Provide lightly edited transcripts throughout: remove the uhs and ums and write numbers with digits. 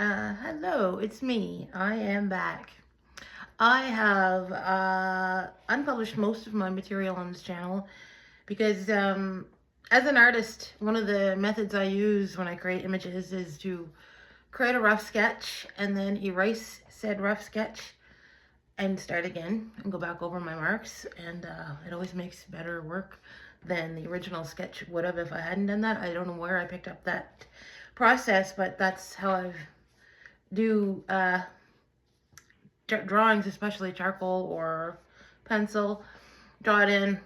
Hello, it's me. I am back. I have unpublished most of my material on this channel because as an artist, one of the methods I use when I create images is to create a rough sketch and then erase said rough sketch and start again and go back over my marks. And it always makes better work than the original sketch would have if I hadn't done that. I don't know where I picked up that process, but that's how I've do drawings, especially charcoal or pencil. Draw it in,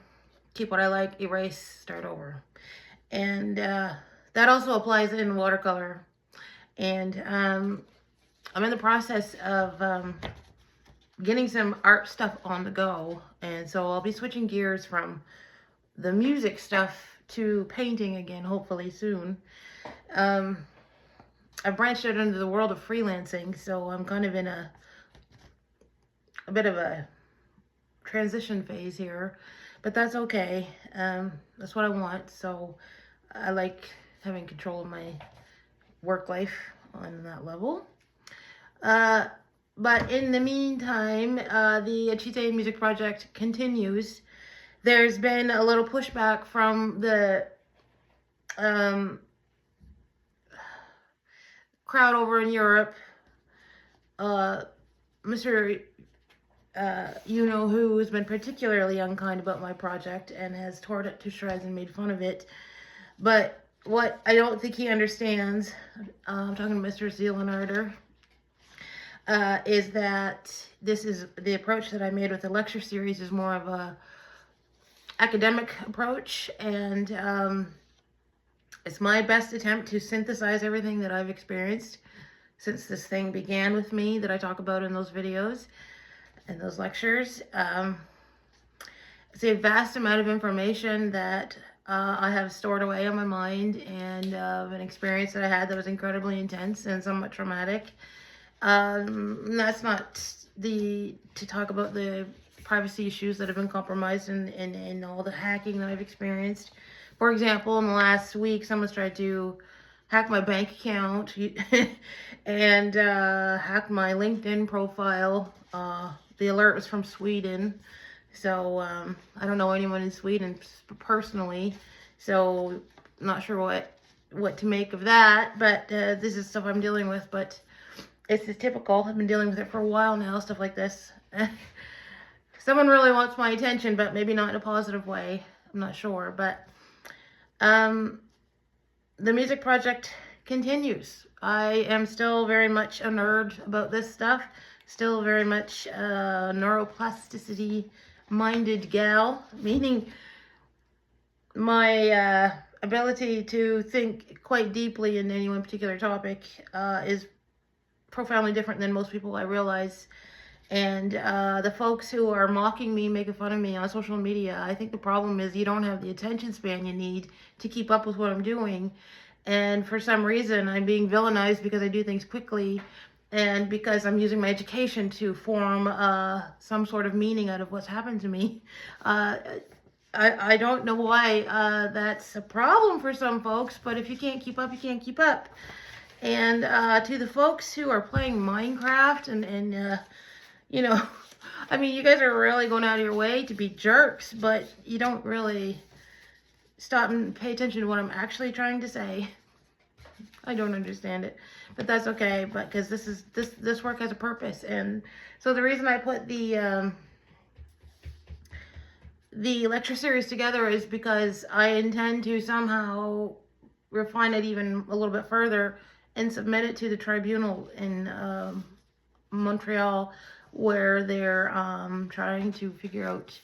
keep what I like, erase, start over. And that also applies in watercolor. And I'm in the process of getting some art stuff on the go. And so I'll be switching gears from the music stuff to painting again, hopefully soon. I've branched out into the world of freelancing, so I'm kind of in a bit of a transition phase here, but that's okay. That's what I want. So I like having control of my work life on that level. But in the meantime, the Achite Music Project continues. There's been a little pushback from the crowd over in Europe. Mr. You-know-who has been particularly unkind about my project and has torn it to shreds and made fun of it. But what I don't think he understands, I'm talking to Mr. Zeelenarder, is that this is the approach that I made with the lecture series is more of a academic approach, and it's my best attempt to synthesize everything that I've experienced since this thing began with me that I talk about in those videos and those lectures. It's a vast amount of information that I have stored away on my mind, and an experience that I had that was incredibly intense and somewhat traumatic. That's not to talk about the privacy issues that have been compromised and all the hacking that I've experienced. For example, in the last week, someone's tried to hack my bank account and hack my LinkedIn profile. The alert was from Sweden, so I don't know anyone in Sweden personally, so not sure what to make of that, but this is stuff I'm dealing with. But it's typical. I've been dealing with it for a while now, stuff like this. Someone really wants my attention, but maybe not in a positive way. I'm not sure, but the music project continues. I am still very much a nerd about this stuff, still very much a neuroplasticity minded gal, meaning my ability to think quite deeply in any one particular topic is profoundly different than most people, I realize. And the folks who are mocking me, making fun of me on social media, I think the problem is you don't have the attention span you need to keep up with what I'm doing. And for some reason, I'm being villainized because I do things quickly and because I'm using my education to form some sort of meaning out of what's happened to me. I don't know why that's a problem for some folks, but if you can't keep up, you can't keep up. And to the folks who are playing Minecraft and you know, I mean, you guys are really going out of your way to be jerks, but you don't really stop and pay attention to what I'm actually trying to say. I don't understand it, but that's okay. But because this work has a purpose, and so the reason I put the lecture series together is because I intend to somehow refine it even a little bit further and submit it to the tribunal in Montreal, where they're trying to figure out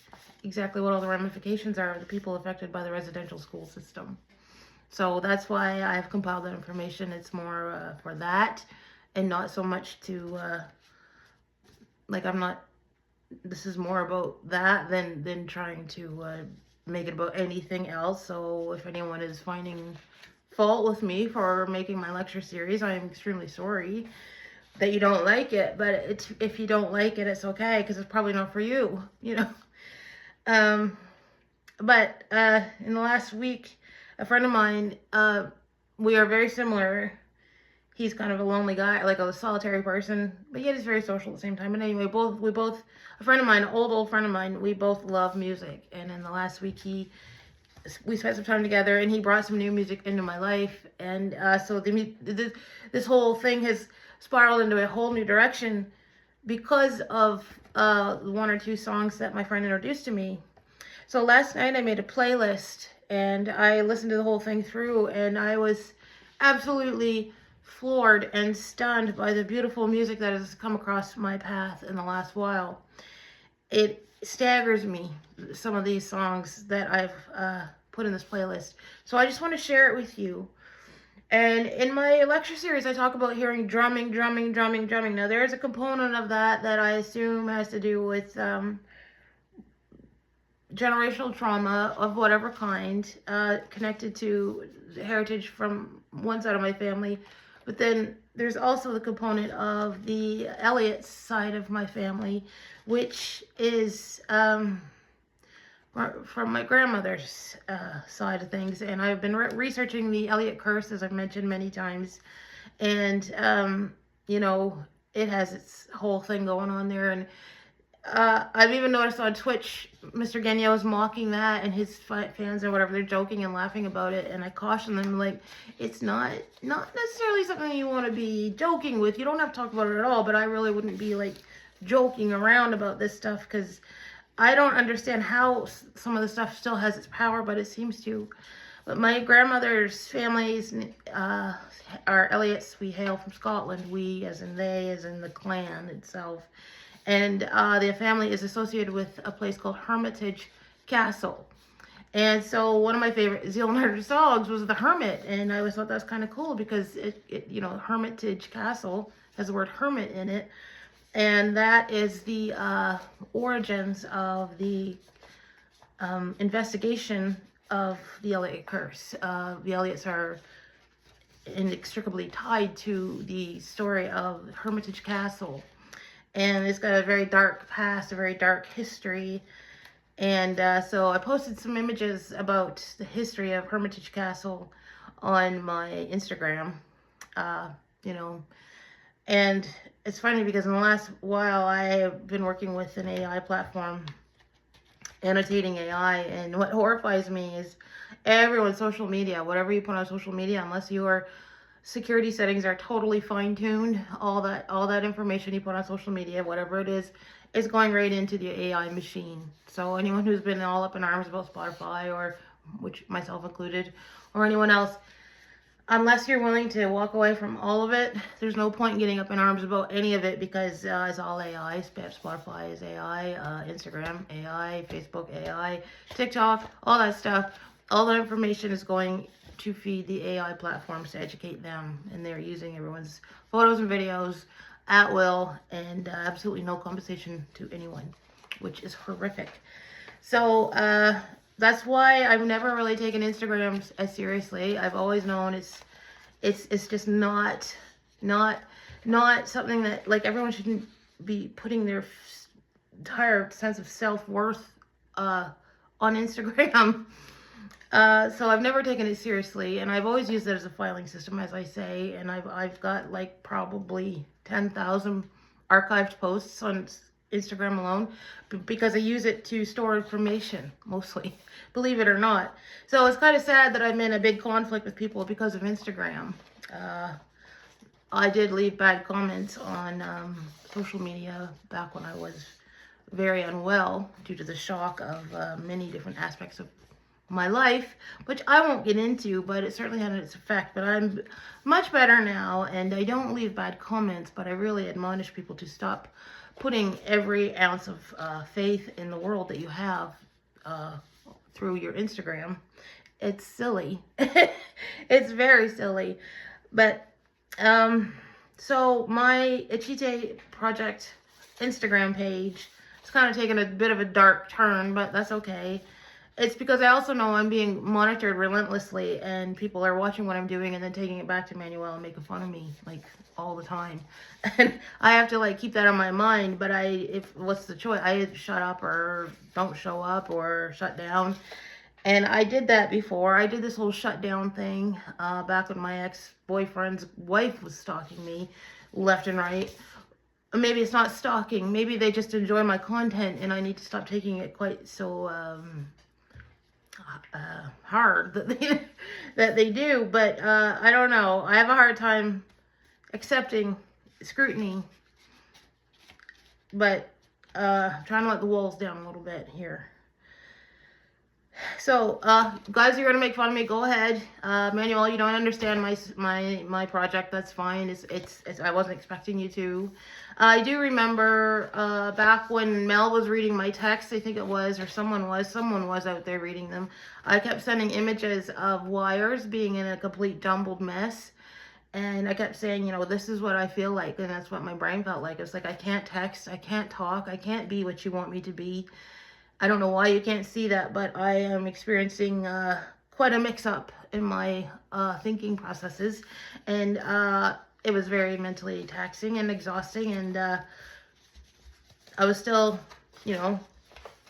exactly what all the ramifications are of the people affected by the residential school system. So that's why I've compiled that information. It's more for that, and not so much to, this is more about that than trying to make it about anything else. So if anyone is finding fault with me for making my lecture series, I am extremely sorry that you don't like it, but if you don't like it, it's okay, because it's probably not for you, you know. But in the last week, a friend of mine, we are very similar. he's kind of a lonely guy, like a solitary person, but yet he's very social at the same time. And anyway, a friend of mine, an old friend of mine, we both love music. And in the last week, we spent some time together, and he brought some new music into my life. And so this whole thing has spiraled into a whole new direction because of one or two songs that my friend introduced to me. So last night I made a playlist, and I listened to the whole thing through, and I was absolutely floored and stunned by the beautiful music that has come across my path in the last while. It staggers me, some of these songs that I've put in this playlist. So I just want to share it with you. And in my lecture series, I talk about hearing drumming. Now, there's a component of that I assume has to do with generational trauma of whatever kind, connected to heritage from one side of my family. But then there's also the component of the Elliott side of my family, which is from my grandmother's side of things. And I've been researching the Elliott curse, as I've mentioned many times. And, it has its whole thing going on there. And I've even noticed on Twitch, Mr. Genyo is mocking that, and his fans or whatever, they're joking and laughing about it. And I caution them, like, it's not necessarily something you want to be joking with. You don't have to talk about it at all, but I really wouldn't be, like, joking around about this stuff, because I don't understand how some of the stuff still has its power, but it seems to. But my grandmother's families are Elliots. We hail from Scotland. We, as in they, as in the clan itself. And their family is associated with a place called Hermitage Castle. And so one of my favorite Zealander songs was The Hermit. And I always thought that was kind of cool, because Hermitage Castle has the word hermit in it. And that is the origins of the investigation of the Elliott curse. The Elliots are inextricably tied to the story of Hermitage Castle. And it's got a very dark past, a very dark history. And so I posted some images about the history of Hermitage Castle on my Instagram, and it's funny because in the last while I have been working with an AI platform, annotating AI, and what horrifies me is everyone's social media, whatever you put on social media, unless your security settings are totally fine-tuned, all that information you put on social media, whatever it is going right into the AI machine. So anyone who's been all up in arms about Spotify, or which myself included, or anyone else, unless you're willing to walk away from all of it, there's no point in getting up in arms about any of it, because it's all AI. Spotify is AI, Instagram AI, Facebook AI, TikTok, all that stuff. All that information is going to feed the AI platforms to educate them, and they're using everyone's photos and videos at will, and absolutely no compensation to anyone, which is horrific. So that's why I've never really taken Instagram as seriously. I've always known it's just not something that, like, everyone shouldn't be putting their entire sense of self-worth on Instagram. So I've never taken it seriously, and I've always used it as a filing system, as I say, and I've got like probably 10,000 archived posts on Instagram alone, because I use it to store information, mostly, believe it or not. So it's kind of sad that I'm in a big conflict with people because of Instagram. I did leave bad comments on social media back when I was very unwell due to the shock of many different aspects of my life, which I won't get into, but it certainly had its effect. But I'm much better now, and I don't leave bad comments, but I really admonish people to stop putting every ounce of faith in the world that you have through your Instagram. It's silly. It's very silly. But so my Achite Project Instagram page is kind of taking a bit of a dark turn, but that's okay. It's because I also know I'm being monitored relentlessly, and people are watching what I'm doing and then taking it back to Manuel and making fun of me, like, all the time. And I have to, like, keep that on my mind. But what's the choice? I shut up or don't show up or shut down. And I did that before. I did this whole shutdown thing back when my ex-boyfriend's wife was stalking me left and right. Or maybe it's not stalking. Maybe they just enjoy my content and I need to stop taking it quite so hard that they do. But I don't know. I have a hard time accepting scrutiny. But I'm trying to let the walls down a little bit here. So, guys, you're gonna make fun of me. Go ahead, Manuel. You don't understand my project. That's fine. It's I wasn't expecting you to. I do remember back when Mel was reading my text. I think it was, or someone was out there reading them. I kept sending images of wires being in a complete jumbled mess, and I kept saying, you know, this is what I feel like, and that's what my brain felt like. It was like I can't text, I can't talk, I can't be what you want me to be. I don't know why you can't see that, but I am experiencing quite a mix-up in my thinking processes, and it was very mentally taxing and exhausting, and I was still, you know,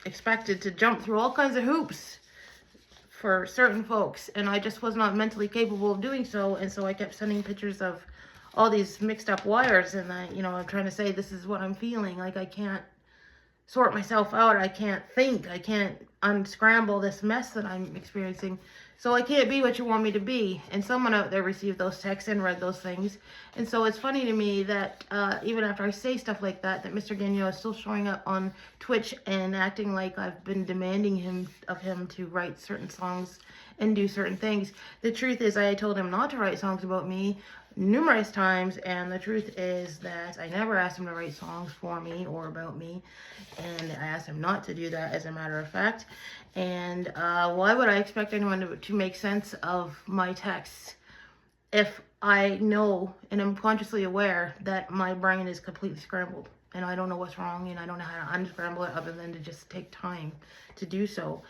expected to jump through all kinds of hoops for certain folks, and I just was not mentally capable of doing so, and so I kept sending pictures of all these mixed up wires, and you know, I'm trying to say this is what I'm feeling, like I can't sort myself out. I can't think. I can't unscramble this mess that I'm experiencing. So I can't be what you want me to be. And someone out there received those texts and read those things. And so it's funny to me that even after I say stuff like that, that Mr. Gagnon is still showing up on Twitch and acting like I've been demanding of him to write certain songs and do certain things. The truth is, I told him not to write songs about me numerous times, and the truth is that I never asked him to write songs for me or about me, and I asked him not to do that, as a matter of fact. And why would I expect anyone to make sense of my texts if I know and am consciously aware that my brain is completely scrambled and I don't know what's wrong and I don't know how to unscramble it other than to just take time to do so.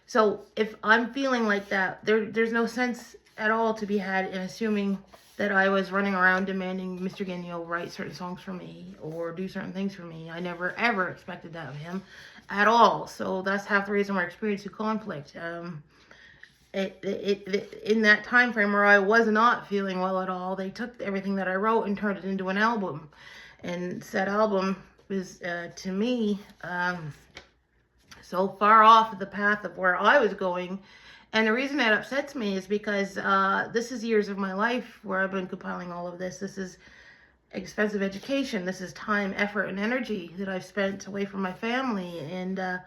So if I'm feeling like that, there's no sense at all to be had in assuming that I was running around demanding Mr. Gagnon write certain songs for me or do certain things for me. I never, ever expected that of him at all. So that's half the reason we're experiencing conflict. In that time frame where I was not feeling well at all, they took everything that I wrote and turned it into an album. And said album is, to me, so far off the path of where I was going. And the reason that upsets me is because this is years of my life where I've been compiling all of this. This is expensive education. This is time, effort, and energy that I've spent away from my family. And,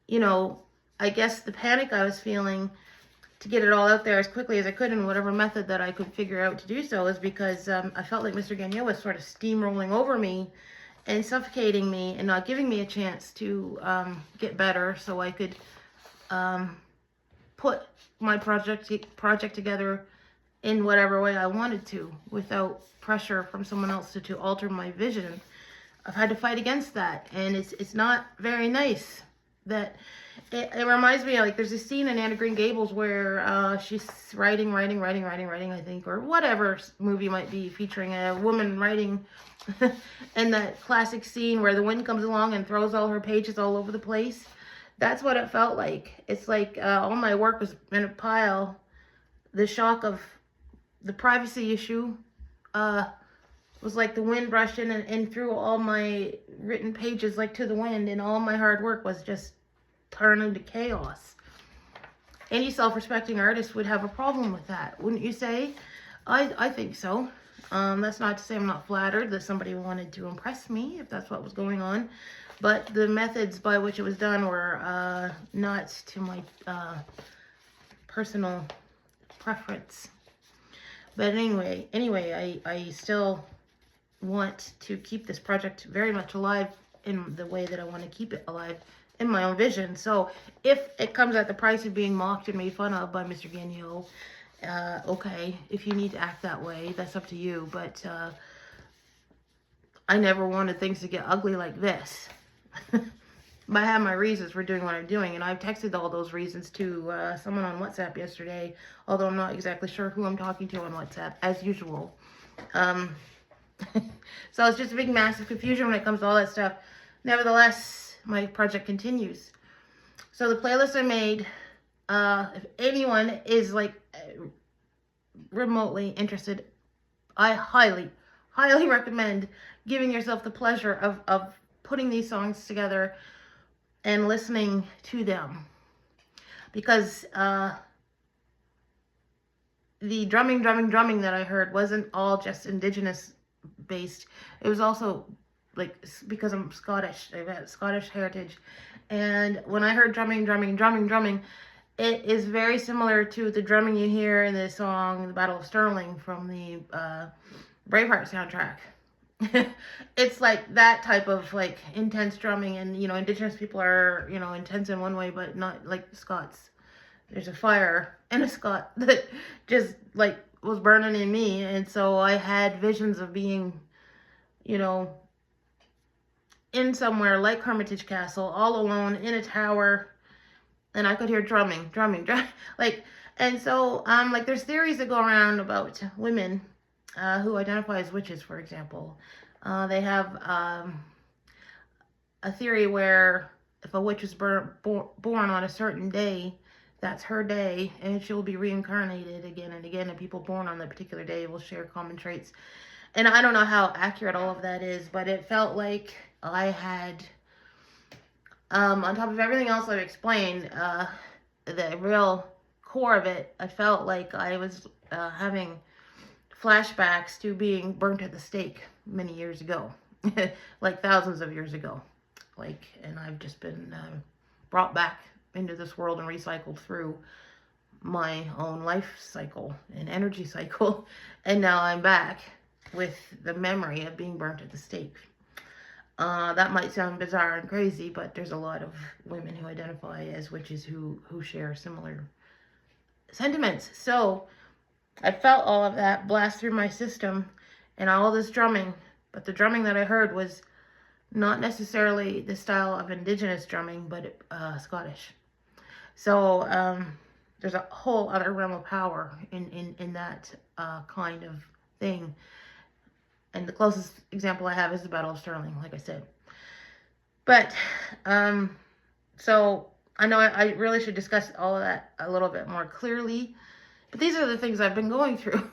you know, I guess the panic I was feeling to get it all out there as quickly as I could in whatever method that I could figure out to do so is because I felt like Mr. Gagnon was sort of steamrolling over me and suffocating me and not giving me a chance to get better so I could put my project together in whatever way I wanted to without pressure from someone else to alter my vision. I've had to fight against that, and it's not very nice. That it reminds me of, like, there's a scene in Anne of Green Gables where she's writing, I think, or whatever movie might be featuring a woman writing, and that classic scene where the wind comes along and throws all her pages all over the place. That's what it felt like. It's like all my work was in a pile. The shock of the privacy issue was like the wind brushed in and threw all my written pages like to the wind, and all my hard work was just turned into chaos. Any self-respecting artist would have a problem with that, wouldn't you say? I think so. That's not to say I'm not flattered that somebody wanted to impress me, if that's what was going on. But the methods by which it was done were not to my personal preference. But anyway, I still want to keep this project very much alive in the way that I want to keep it alive in my own vision. So if it comes at the price of being mocked and made fun of by Mr. Gagnon, okay, if you need to act that way, that's up to you. But I never wanted things to get ugly like this. But I have my reasons for doing what I'm doing, and I've texted all those reasons to someone on WhatsApp yesterday, although I'm not exactly sure who I'm talking to on WhatsApp, as usual. So it's just a big, massive confusion when it comes to all that stuff. Nevertheless, my project continues. So the playlist I made if anyone is like remotely interested, I highly recommend giving yourself the pleasure of putting these songs together and listening to them. Because the drumming that I heard wasn't all just indigenous based. It was also like, because I'm Scottish, I've got Scottish heritage. And when I heard drumming, it is very similar to the drumming you hear in the song The Battle of Stirling from the Braveheart soundtrack. It's like that type of like intense drumming, and indigenous people are intense in one way, but not like the Scots. There's a fire in a Scot that just like was burning in me, and so I had visions of being in somewhere like Hermitage Castle, all alone in a tower, and I could hear drumming, like, and so like there's theories that go around about women who identify as witches, for example. They have a theory where if a witch was born on a certain day, that's her day, and she'll be reincarnated again and again, and people born on that particular day will share common traits. And I don't know how accurate all of that is, but it felt like I had, on top of everything else I've explained, the real core of it, I felt like I was having flashbacks to being burnt at the stake many years ago, like thousands of years ago. And I've just been brought back into this world and recycled through my own life cycle and energy cycle. And now I'm back with the memory of being burnt at the stake. That might sound bizarre and crazy, but there's a lot of women who identify as witches who share similar sentiments. So I felt all of that blast through my system and all this drumming, but the drumming that I heard was not necessarily the style of indigenous drumming, but Scottish. So there's a whole other realm of power in that kind of thing. And the closest example I have is the Battle of Stirling, like I said. But, so I know I really should discuss all of that a little bit more clearly. But these are the things I've been going through.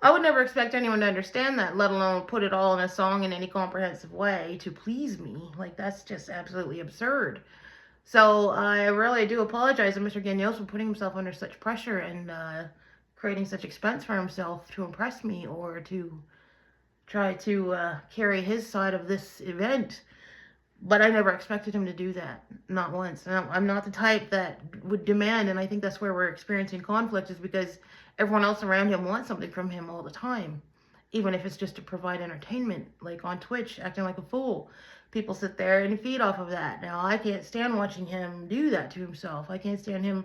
I would never expect anyone to understand that, let alone put it all in a song in any comprehensive way to please me. Like, that's just absolutely absurd. So I really do apologize to Mr. Gagnon for putting himself under such pressure and creating such expense for himself to impress me or to try to carry his side of this event. But I never expected him to do that, not once. And I'm not the type that would demand, and I think that's where we're experiencing conflict, is because everyone else around him wants something from him all the time, even if it's just to provide entertainment, like on Twitch, acting like a fool. People sit there and feed off of that. Now, I can't stand watching him do that to himself. I can't stand him,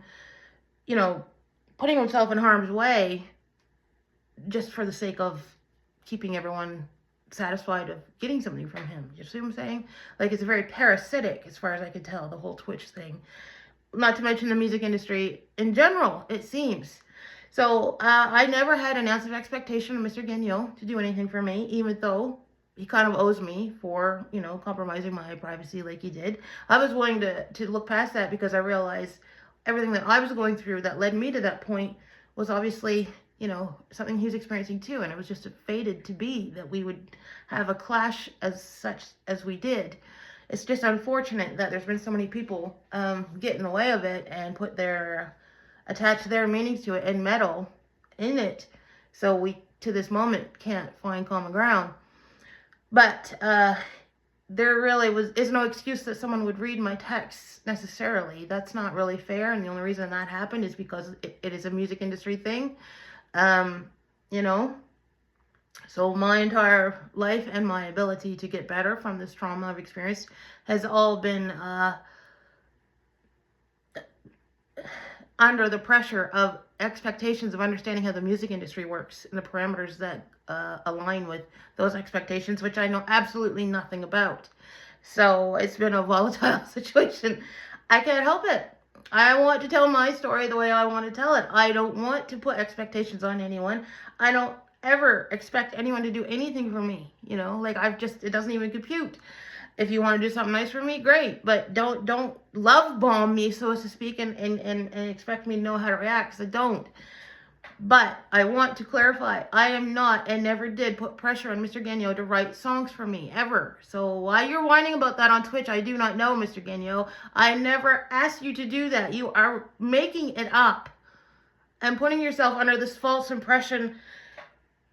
putting himself in harm's way just for the sake of keeping everyone satisfied of getting something from him. You see what I'm saying? Like, it's very parasitic as far as I can tell, the whole Twitch thing. Not to mention the music industry in general, it seems. So I never had an ounce of expectation of Mr. Gagnon to do anything for me, even though he kind of owes me for, compromising my privacy like he did. I was willing to look past that because I realized everything that I was going through that led me to that point was obviously, something he was experiencing too. And it was just fated to be that we would have a clash as such as we did. It's just unfortunate that there's been so many people get in the way of it and attach their meanings to it and meddle in it. So we, to this moment, can't find common ground. But there really is no excuse that someone would read my texts necessarily. That's not really fair. And the only reason that happened is because it is a music industry thing. So my entire life and my ability to get better from this trauma I've experienced has all been under the pressure of expectations of understanding how the music industry works and the parameters that align with those expectations, which I know absolutely nothing about. So it's been a volatile situation. I can't help it. I want to tell my story the way I want to tell it. I don't want to put expectations on anyone. I don't ever expect anyone to do anything for me. It doesn't even compute. If you want to do something nice for me, great. But don't love bomb me, so to speak, and expect me to know how to react, because I don't. But I want to clarify, I am not and never did put pressure on Mr. Gagnon to write songs for me, ever. So why you're whining about that on Twitch, I do not know, Mr. Gagnon. I never asked you to do that. You are making it up and putting yourself under this false impression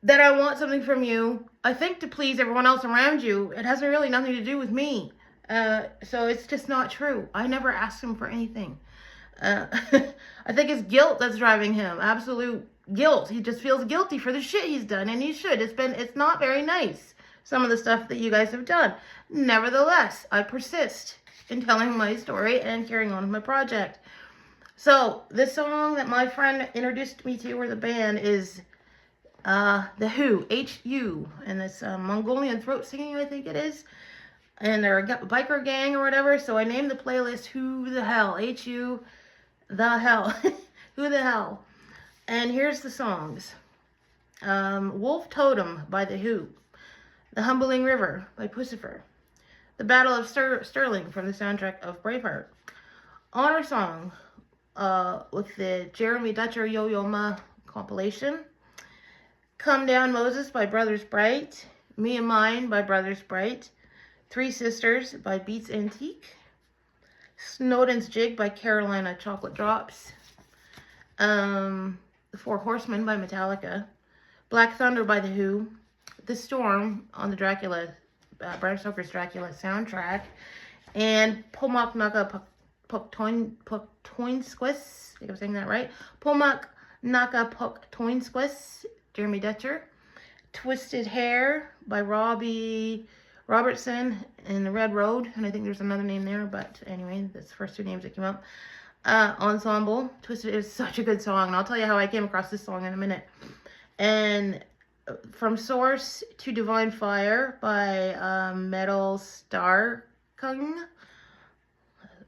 that I want something from you, I think, to please everyone else around you. It has really nothing to do with me. So it's just not true. I never asked him for anything. I think it's guilt that's driving him. Absolute guilt. He just feels guilty for the shit he's done, and he should. It's not very nice, some of the stuff that you guys have done. Nevertheless, I persist in telling my story and carrying on with my project. So, this song that my friend introduced me to, or the band, is The Who, H-U, and it's Mongolian throat singing, I think it is. And they're a biker gang or whatever, so I named the playlist Who the Hell, H-U, the hell, Who the Hell. And here's the songs. Wolf Totem by The Who, The Humbling River by Pussifer, The Battle of Stirling from the soundtrack of Braveheart, Honor Song with the Jeremy Dutcher Yo-Yo Ma compilation, Come Down Moses by Brothers Bright, Me and Mine by Brothers Bright, Three Sisters by Beats Antique, Snowden's Jig by Carolina Chocolate Drops, The Four Horsemen by Metallica, Black Thunder by The Who, The Storm on the Dracula, Bram Stoker's Dracula soundtrack, and Pomak Naka Puktoinsquis, I think I'm saying that right, Pomak Naka Puktoinsquis, Jeremy Dutcher, Twisted Hair by Robbie Robertson and The Red Road, and I think there's another name there, but anyway, that's the first two names that came up. Ensemble, Twisted is such a good song, and I'll tell you how I came across this song in a minute. And From Source to Divine Fire by Metal Starkung.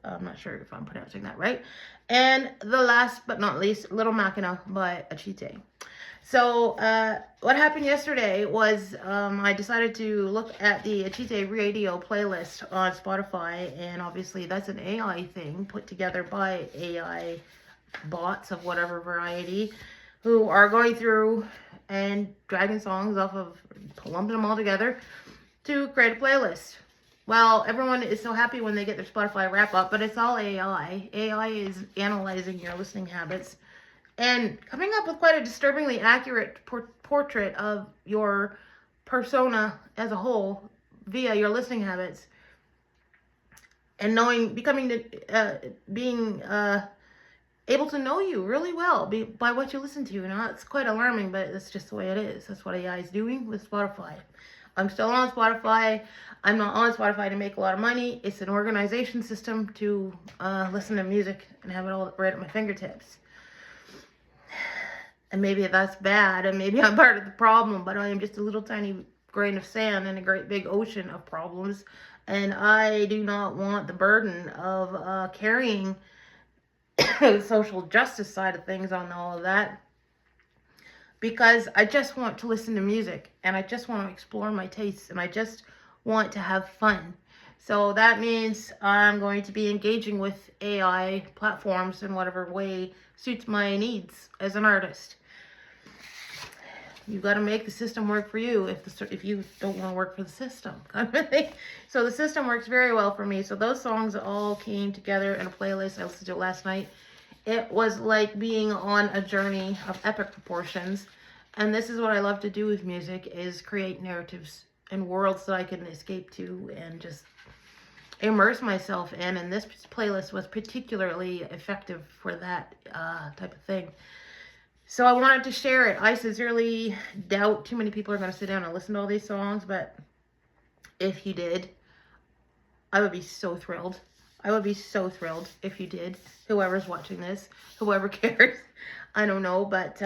I'm not sure if I'm pronouncing that right. And the last but not least, Little Machina by Achite. So what happened yesterday was I decided to look at the Achite Radio playlist on Spotify, and obviously that's an AI thing put together by AI bots of whatever variety, who are going through and dragging songs off of, lumping them all together to create a playlist. Well, everyone is so happy when they get their Spotify wrap up, but it's all AI. AI is analyzing your listening habits and coming up with quite a disturbingly accurate portrait of your persona as a whole via your listening habits, and being able to know you really well by what you listen to. You know, it's quite alarming, but that's just the way it is. That's what AI is doing with Spotify. I'm still on Spotify. I'm not on Spotify to make a lot of money. It's an organization system to listen to music and have it all right at my fingertips. And maybe that's bad, and maybe I'm part of the problem, but I am just a little tiny grain of sand in a great big ocean of problems. And I do not want the burden of carrying the social justice side of things on all of that, because I just want to listen to music, and I just want to explore my tastes, and I just want to have fun. So that means I'm going to be engaging with AI platforms in whatever way suits my needs as an artist. You've got to make the system work for you if you don't want to work for the system. So the system works very well for me. So those songs all came together in a playlist. I listened to it last night. It was like being on a journey of epic proportions. And this is what I love to do with music, is create narratives and worlds that I can escape to and just immerse myself in. And this playlist was particularly effective for that type of thing. So I wanted to share it. I sincerely doubt too many people are going to sit down and listen to all these songs, but if you did, I would be so thrilled. I would be so thrilled if you did. Whoever's watching this, whoever cares, I don't know, but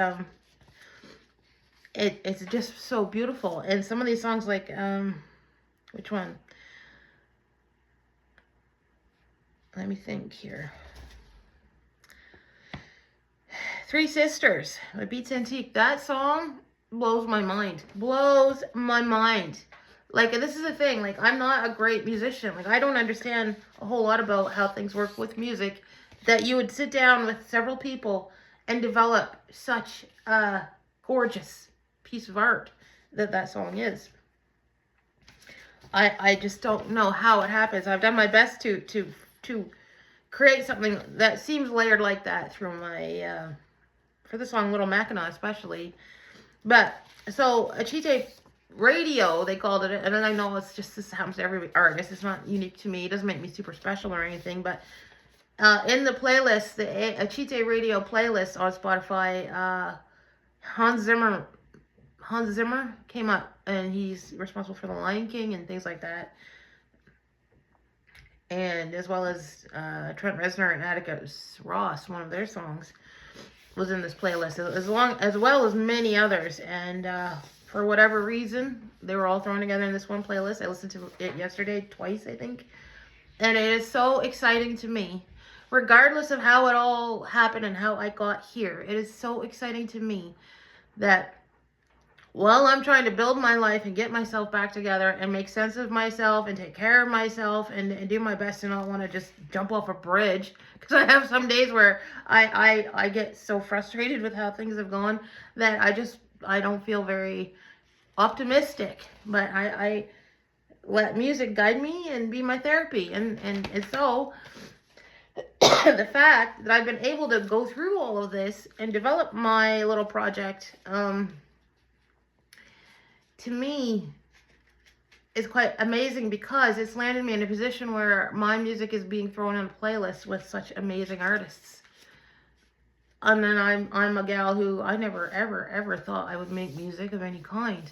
it's just so beautiful. And some of these songs, like, which one? Let me think here. Three Sisters by Beats Antique. That song blows my mind. Blows my mind. Like, and this is the thing, like, I'm not a great musician. Like, I don't understand a whole lot about how things work with music, that you would sit down with several people and develop such a gorgeous piece of art that song is. I just don't know how it happens. I've done my best to create something that seems layered like that through my, for the song Little Mackinac especially. But, so, Achite Radio, they called it, and I know it's just, this happens to every artist. It's not unique to me. It doesn't make me super special or anything, but in the playlist, the Achite Radio playlist on Spotify, Hans Zimmer came up, and he's responsible for The Lion King and things like that. And as well as Trent Reznor and Atticus Ross, one of their songs was in this playlist, as well as many others. And for whatever reason, they were all thrown together in this one playlist. I listened to it yesterday twice, I think. And it is so exciting to me, regardless of how it all happened and how I got here. It is so exciting to me that while I'm trying to build my life and get myself back together and make sense of myself and take care of myself and do my best to not want to just jump off a bridge, because I have some days where I get so frustrated with how things have gone that I don't feel very optimistic. But I let music guide me and be my therapy. And so the fact that I've been able to go through all of this and develop my little project, to me, is quite amazing, because it's landed me in a position where my music is being thrown on a playlist with such amazing artists. And then I'm a gal who I never ever thought I would make music of any kind.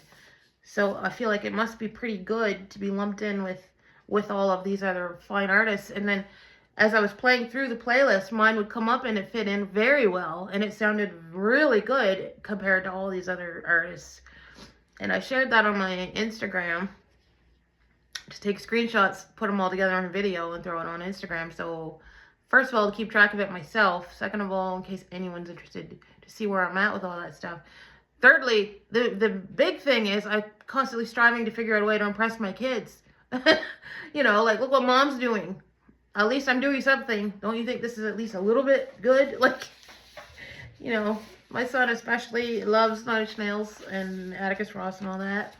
So I feel like it must be pretty good to be lumped in with all of these other fine artists. And then as I was playing through the playlist, mine would come up and it fit in very well, and it sounded really good compared to all these other artists. And I shared that on my Instagram. Just take screenshots, put them all together on a video, and throw it on Instagram. So, first of all, to keep track of it myself. Second of all, in case anyone's interested to see where I'm at with all that stuff. Thirdly, the big thing is I'm constantly striving to figure out a way to impress my kids. You know, like, look what mom's doing. At least I'm doing something. Don't you think this is at least a little bit good? Like, you know, my son especially loves Nine Inch Nails and Atticus Ross and all that.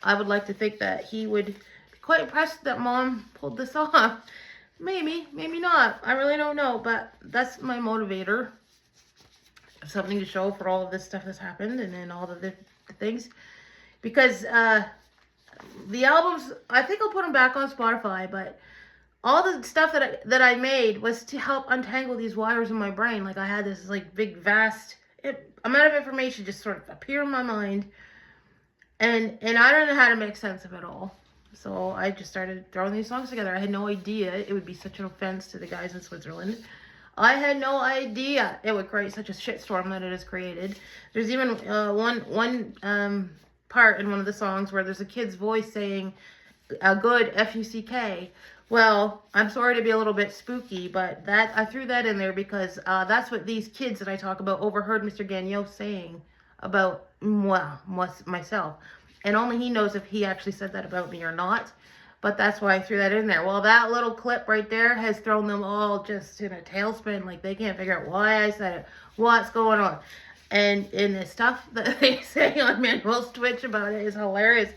I would like to think that he would be quite impressed that mom pulled this off. Maybe, maybe not. I really don't know, but that's my motivator. Something to show for all of this stuff that's happened and then all the things. Because the albums, I think I'll put them back on Spotify, but all the stuff that I made was to help untangle these wires in my brain. Like, I had this like big vast amount of information just sort of appear in my mind, and I don't know how to make sense of it all. So I just started throwing these songs together. I had no idea it would be such an offense to the guys in Switzerland. I had no idea it would create such a shitstorm that it has created. There's even one part in one of the songs where there's a kid's voice saying a good F-U-C-K. Well, I'm sorry to be a little bit spooky, but that I threw that in there because that's what these kids that I talk about overheard Mr. Gagnon saying about myself. And only he knows if he actually said that about me or not. But that's why I threw that in there. Well, that little clip right there has thrown them all just in a tailspin. Like, they can't figure out why I said it. What's going on? And the stuff that they say on Manuel's Twitch about it is hilarious.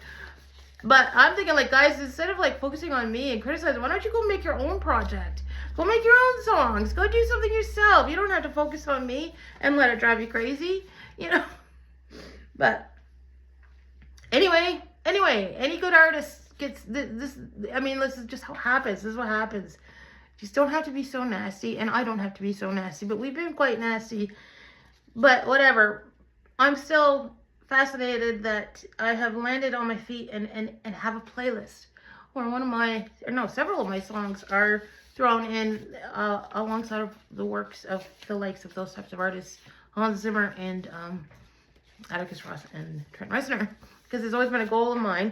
But I'm thinking, like, guys, instead of, like, focusing on me and criticizing, why don't you go make your own project? Go make your own songs. Go do something yourself. You don't have to focus on me and let it drive you crazy, you know? But anyway, any good artist gets this. I mean, this is just how it happens. This is what happens. Just don't have to be so nasty, and I don't have to be so nasty. But we've been quite nasty. But whatever. I'm still fascinated that I have landed on my feet and have a playlist where several of my songs are thrown in alongside of the works of the likes of those types of artists, Hans Zimmer and Atticus Ross and Trent Reznor, because it's always been a goal of mine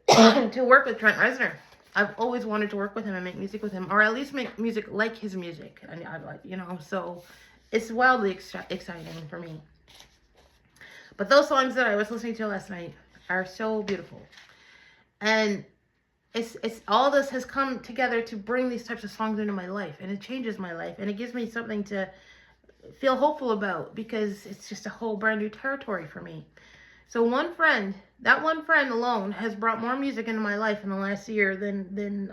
to work with Trent Reznor. I've always wanted to work with him and make music with him, or at least make music like his music. And I like, so it's wildly exciting for me. But those songs that I was listening to last night are so beautiful. And it's all this has come together to bring these types of songs into my life, and it changes my life, and it gives me something to feel hopeful about, because it's just a whole brand new territory for me. So that one friend alone has brought more music into my life in the last year than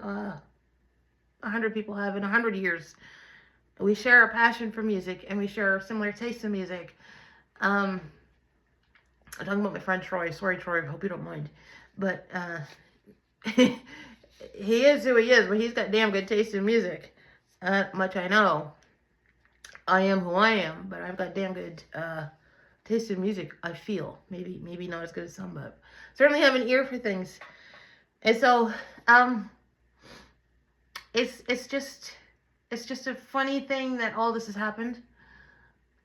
100 people have in 100 years. We share a passion for music, and we share similar tastes in music. I'm talking about my friend Troy. Sorry, Troy, I hope you don't mind. But he is who he is, but he's got damn good taste in music. Much I know. I am who I am, but I've got damn good taste in music, I feel. Maybe not as good as some, but certainly have an ear for things. And so, it's just a funny thing that all this has happened.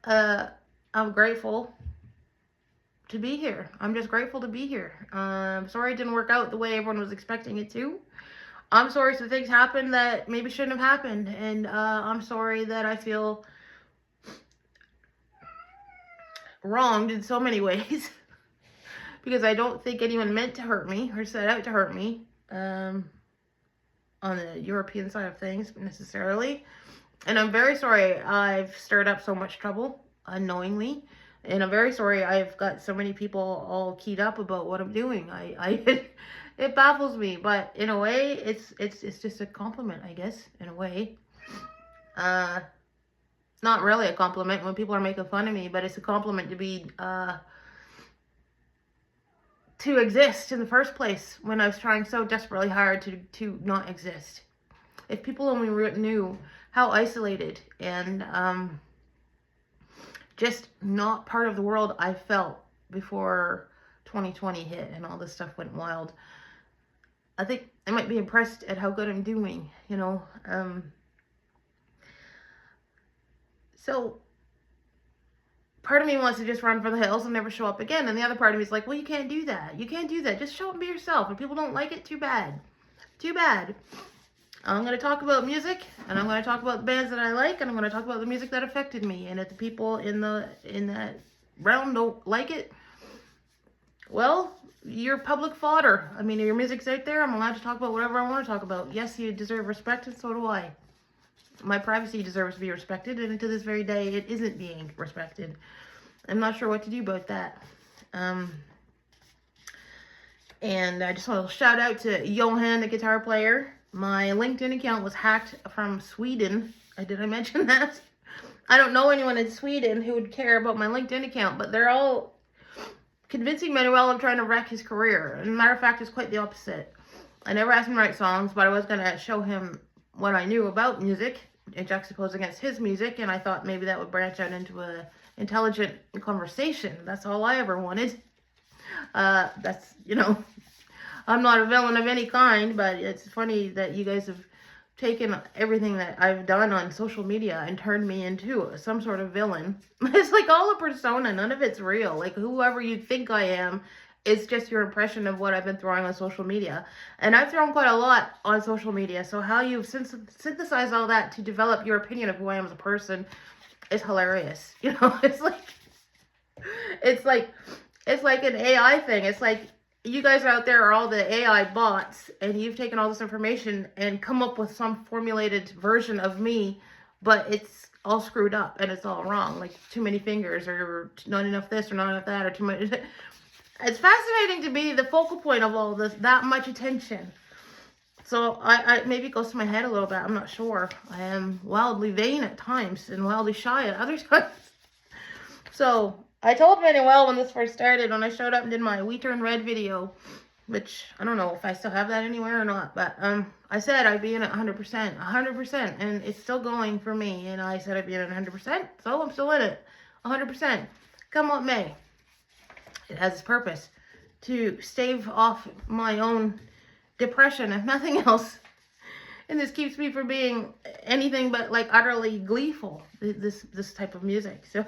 I'm grateful to be here. I'm just grateful to be here. Sorry it didn't work out the way everyone was expecting it to. I'm sorry some things happened that maybe shouldn't have happened. And I'm sorry that I feel wronged in so many ways. Because I don't think anyone meant to hurt me or set out to hurt me. On the European side of things, necessarily. And I'm very sorry I've stirred up so much trouble unknowingly. And I'm very sorry I've got so many people all keyed up about what I'm doing. It baffles me, but in a way, it's just a compliment, I guess, in a way. It's not really a compliment when people are making fun of me, but it's a compliment to be, to exist in the first place when I was trying so desperately hard to not exist. If people only knew how isolated and just not part of the world I felt before 2020 hit and all this stuff went wild, I think I might be impressed at how good I'm doing, you know. So part of me wants to just run for the hills and never show up again. And the other part of me is like, well, you can't do that. You can't do that. Just show up and be yourself. If people don't like it, too bad. Too bad. I'm going to talk about music, and I'm going to talk about the bands that I like, and I'm going to talk about the music that affected me. And if the people in that realm don't like it, well, you're public fodder. I mean, your music's out there. I'm allowed to talk about whatever I want to talk about. Yes, you deserve respect, and so do I. My privacy deserves to be respected, and to this very day, it isn't being respected. I'm not sure what to do about that. And I just want to shout out to Johan, the guitar player. My LinkedIn account was hacked from Sweden. Did I mention that? I don't know anyone in Sweden who would care about my LinkedIn account, but they're all convincing Manuel I'm trying to wreck his career. And matter of fact, it's quite the opposite. I never asked him to write songs, but I was going to show him what I knew about music and juxtapose against his music, and I thought maybe that would branch out into a intelligent conversation. That's all I ever wanted. That's, you know, I'm not a villain of any kind, but it's funny that you guys have taken everything that I've done on social media and turned me into some sort of villain. It's like all a persona. None of it's real. Like, whoever you think I am, it's just your impression of what I've been throwing on social media. And I've thrown quite a lot on social media. So how you've synthesized all that to develop your opinion of who I am as a person is hilarious. You know, it's like an AI thing. It's like you guys out there are all the AI bots, and you've taken all this information and come up with some formulated version of me, but it's all screwed up and it's all wrong. Like too many fingers, or not enough this, or not enough that, or too much. It's fascinating to be the focal point of all this, that much attention. So I maybe it goes to my head a little bit. I'm not sure. I am wildly vain at times and wildly shy at other times. So I told Manuel when this first started, when I showed up and did my We Turn Red video, which I don't know if I still have that anywhere or not, but I said I'd be in it 100%, and it's still going for me. And I said I'd be in it 100%, so I'm still in it 100%. Come what may. It has its purpose to stave off my own depression, if nothing else. And this keeps me from being anything but like utterly gleeful, this type of music. So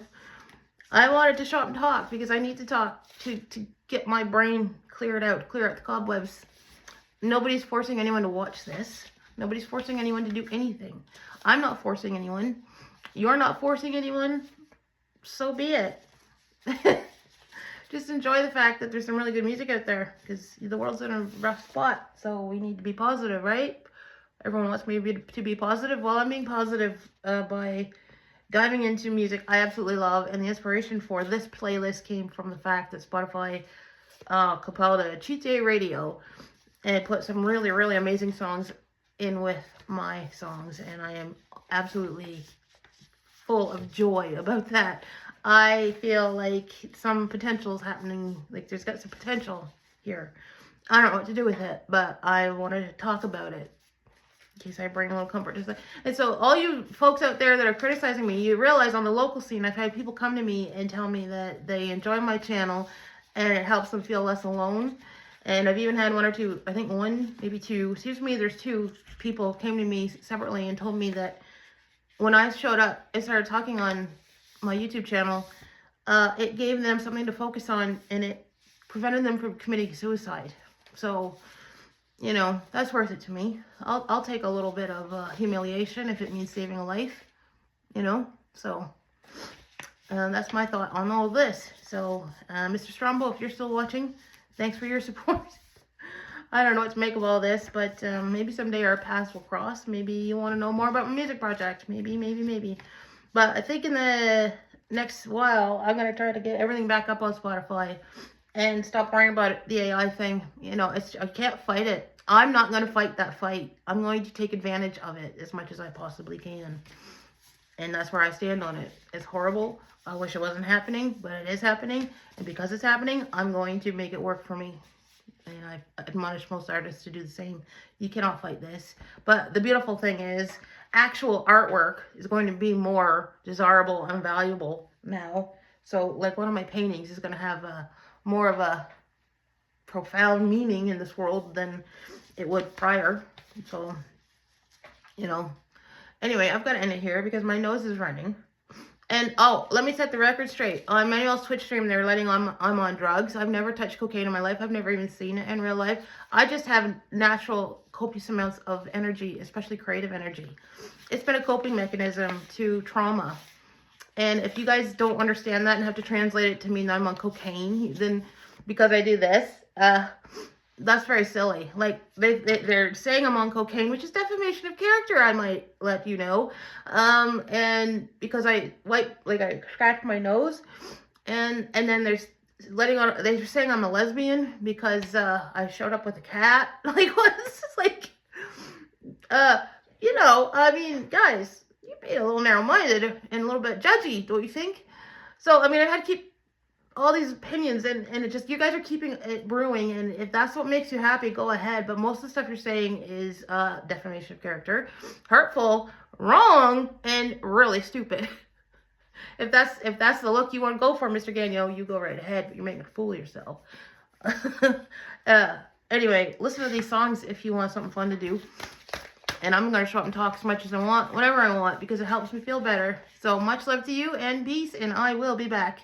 I wanted to show up and talk because I need to talk to get my brain clear out the cobwebs. Nobody's forcing anyone to watch this. Nobody's forcing anyone to do anything. I'm not forcing anyone. You're not forcing anyone. So be it. just enjoy the fact that there's some really good music out there, because the world's in a rough spot, so we need to be positive, right? Everyone wants me to be positive. Well, I'm being positive by diving into music I absolutely love, and the inspiration for this playlist came from the fact that Spotify compiled a cheat day radio and put some really, really amazing songs in with my songs, and I am absolutely full of joy about that. I feel like some potential is happening, like there's got some potential here. I don't know what to do with it, but I want to talk about it in case I bring a little comfort to that. And so all you folks out there that are criticizing me, you realize on the local scene, I've had people come to me and tell me that they enjoy my channel and it helps them feel less alone. And I've even had one or two, I think one, maybe two, excuse me, there's two people came to me separately and told me that when I showed up and started talking on my YouTube channel, it gave them something to focus on, and it prevented them from committing suicide. So, you know, that's worth it to me. I'll take a little bit of humiliation if it means saving a life, you know. So, that's my thought on all of this. So, Mr. Strombo, if you're still watching, thanks for your support. I don't know what to make of all this, but maybe someday our paths will cross. Maybe you want to know more about my music project. Maybe. But I think in the next while, I'm going to try to get everything back up on Spotify and stop worrying about the AI thing. You know, I can't fight it. I'm not going to fight that fight. I'm going to take advantage of it as much as I possibly can. And that's where I stand on it. It's horrible. I wish it wasn't happening, but it is happening. And because it's happening, I'm going to make it work for me. And I admonish most artists to do the same. You cannot fight this. But the beautiful thing is, actual artwork is going to be more desirable and valuable now. So, like one of my paintings is going to have more of a profound meaning in this world than it would prior. So, you know. Anyway, I've got to end it here because my nose is running. And, oh, let me set the record straight. On Manuel's Twitch stream, they're letting I'm on drugs. I've never touched cocaine in my life. I've never even seen it in real life. I just have natural, copious amounts of energy, especially creative energy. It's been a coping mechanism to trauma. And if you guys don't understand that and have to translate it to mean I'm on cocaine, then because I do this, that's very silly. Like, they're saying I'm on cocaine, which is defamation of character, I might let you know. And because I scratched my nose, and then they're saying I'm a lesbian because I showed up with a cat. Like, what? This is like, you know, I mean, guys, you're being a little narrow-minded and a little bit judgy, don't you think? So, I mean, I had to keep all these opinions, and it just, you guys are keeping it brewing, and if that's what makes you happy, go ahead. But most of the stuff you're saying is defamation of character, hurtful, wrong, and really stupid. If that's the look you want to go for, Mr. Gagnon, you go right ahead, but you're making a fool of yourself. Anyway, listen to these songs if you want something fun to do. And I'm going to show up and talk as much as I want, whatever I want, because it helps me feel better. So much love to you, and peace, and I will be back.